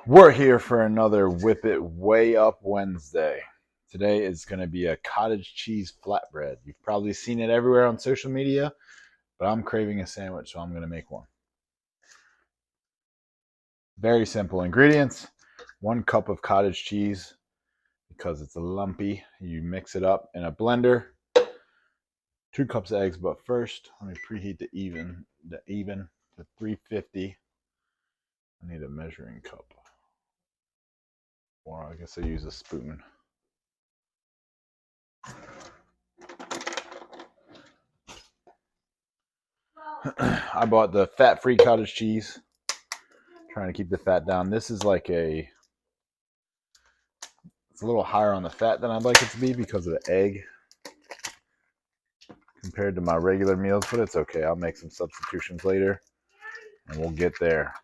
We're here for another Whip It Way Up Wednesday. Today is going to be a cottage cheese flatbread. You've probably seen it everywhere on social media, but I'm craving a sandwich, so I'm going to make one. Very simple ingredients. 1 cup of cottage cheese because it's lumpy. You mix it up in a blender. 2 cups of eggs, but first let me preheat the even to 350. I need a measuring cup. Or I guess I use a spoon. I bought the fat-free cottage cheese. Trying to keep the fat down. This is like it's a little higher on the fat than I'd like it to be because of the egg compared to my regular meals, but it's okay. I'll make some substitutions later and we'll get there.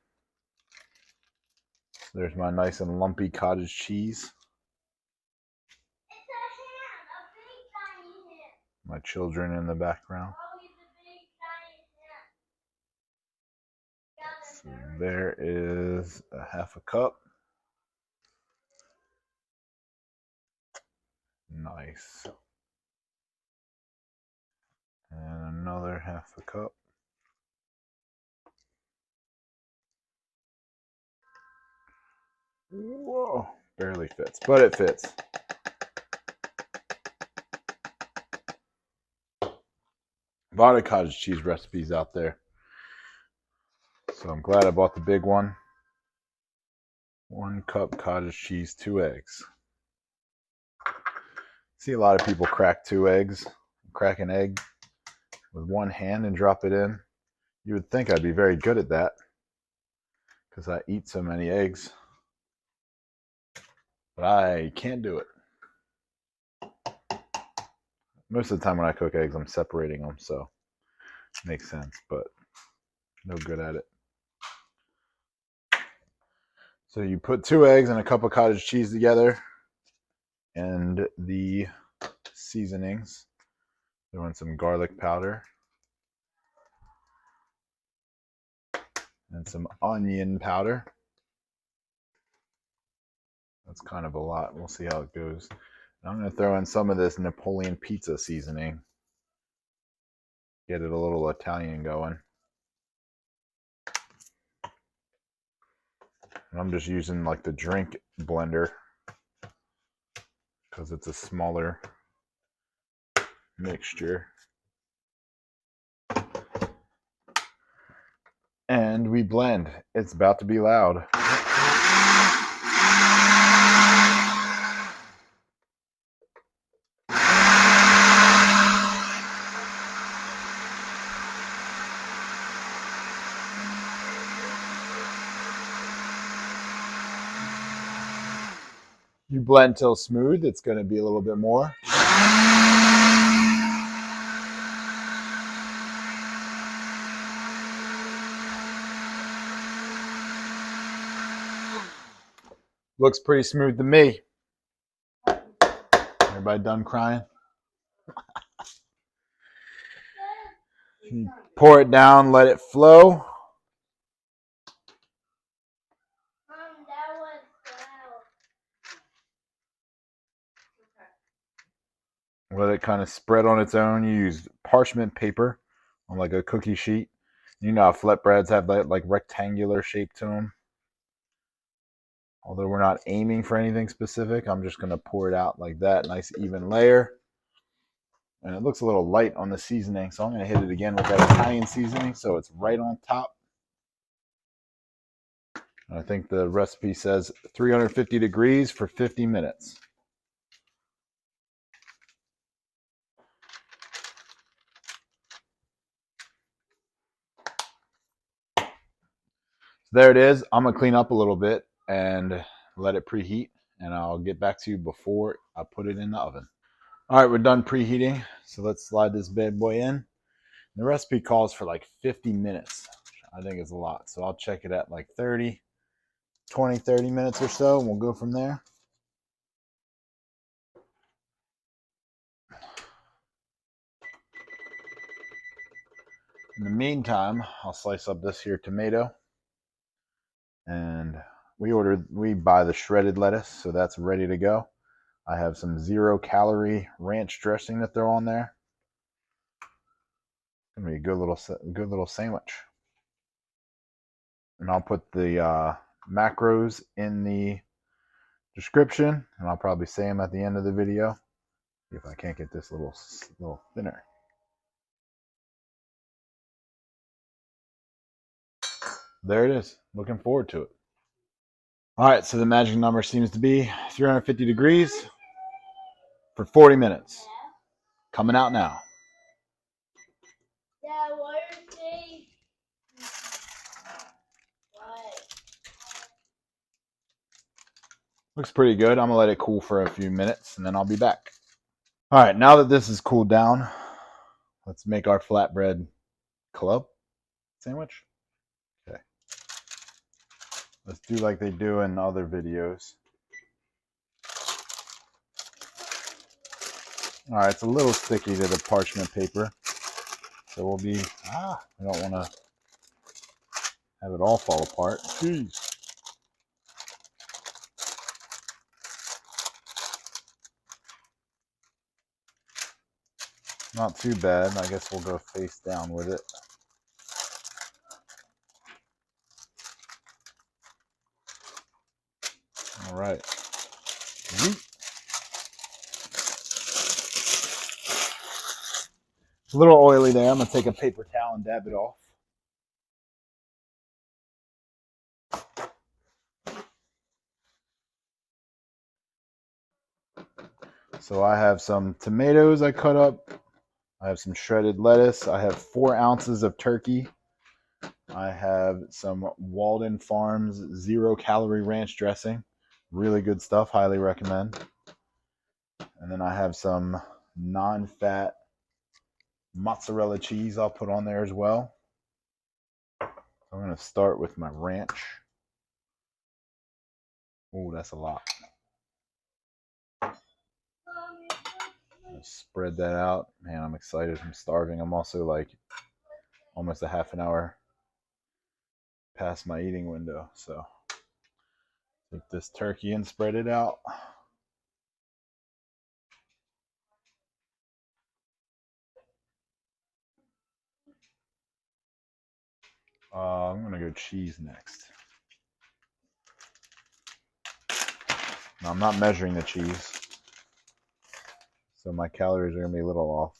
So there's my nice and lumpy cottage cheese. My children in the background. So there is a half a cup. Nice. And another half a cup. Whoa, barely fits, but it fits. A lot of cottage cheese recipes out there. So I'm glad I bought the big one. 1 cup cottage cheese, 2 eggs. See a lot of people crack 2 eggs, crack an egg with one hand and drop it in. You would think I'd be very good at that because I eat so many eggs, but I can't do it. Most of the time when I cook eggs, I'm separating them, so it makes sense, but no good at it. So you put 2 eggs and a cup of cottage cheese together and the seasonings. Throw in some garlic powder and some onion powder. That's kind of a lot. We'll see how it goes. I'm going to throw in some of this Napoleon pizza seasoning. Get it a little Italian going. And I'm just using like the drink blender because it's a smaller mixture. And we blend. It's about to be loud. You blend till smooth. It's going to be a little bit more. Looks pretty smooth to me. Everybody done crying? You pour it down, let it flow. Let it kind of spread on its own. You use parchment paper on like a cookie sheet. You know how flatbreads have that like rectangular shape to them. Although we're not aiming for anything specific, I'm just going to pour it out like that. Nice even layer. And it looks a little light on the seasoning, so I'm going to hit it again with that Italian seasoning so it's right on top. I think the recipe says 350 degrees for 50 minutes. So there it is. I'm going to clean up a little bit and let it preheat, and I'll get back to you before I put it in the oven. All right, we're done preheating, so let's slide this bad boy in. The recipe calls for like 50 minutes. I think it's a lot, so I'll check it at like 30 minutes or so, and we'll go from there. In the meantime, I'll slice up this here tomato, and we buy the shredded lettuce, so that's ready to go. I have some 0-calorie ranch dressing to throw on there. It's gonna be a good little sandwich. And I'll put the macros in the description, and I'll probably say them at the end of the video. See if I can't get this little thinner. There it is. Looking forward to it. All right, so the magic number seems to be 350 degrees for 40 minutes. Coming out now. Yeah, what is it? Looks pretty good. I'm gonna let it cool for a few minutes and then I'll be back. All right, now that this is cooled down, let's make our flatbread club sandwich. Okay. Let's do like they do in other videos. All right, it's a little sticky to the parchment paper. So we'll be, I don't want to have it all fall apart. Jeez. Not too bad. I guess we'll go face down with it. All right. It's a little oily there. I'm going to take a paper towel and dab it off. So I have some tomatoes I cut up. I have some shredded lettuce. I have 4 ounces of turkey. I have some Walden Farms 0-calorie ranch dressing. Really good stuff. Highly recommend. And then I have some non-fat mozzarella cheese I'll put on there as well. I'm going to start with my ranch. Oh, that's a lot. Spread that out. Man, I'm excited. I'm starving. I'm also like almost a half an hour past my eating window. So take this turkey and spread it out. I'm going to go cheese next. Now, I'm not measuring the cheese, so my calories are going to be a little off.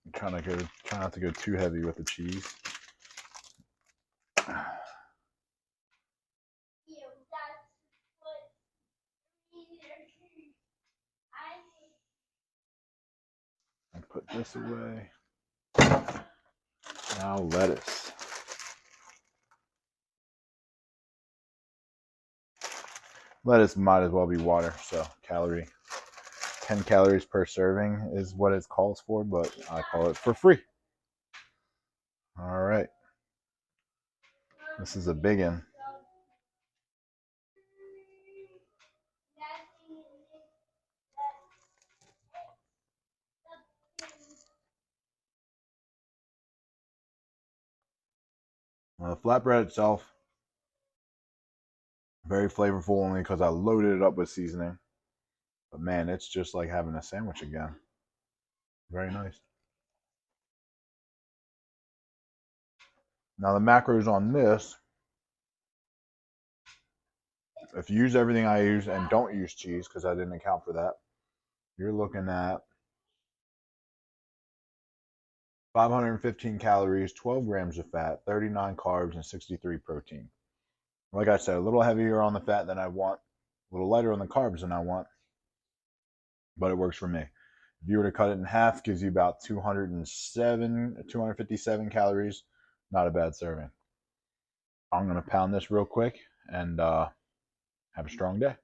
I'm try not to go too heavy with the cheese. I put this away. Now lettuce. Lettuce might as well be water, so 10 calories per serving is what it calls for, but I call it for free. All right. This is a big one. The flatbread itself, very flavorful only because I loaded it up with seasoning. But man, it's just like having a sandwich again. Very nice. Now the macros on this, if you use everything I use and don't use cheese, because I didn't account for that, you're looking at 515 calories, 12 grams of fat, 39 carbs, and 63 protein. Like I said, a little heavier on the fat than I want, a little lighter on the carbs than I want, but it works for me. If you were to cut it in half, gives you about 257 calories. Not a bad serving. I'm going to pound this real quick and have a strong day.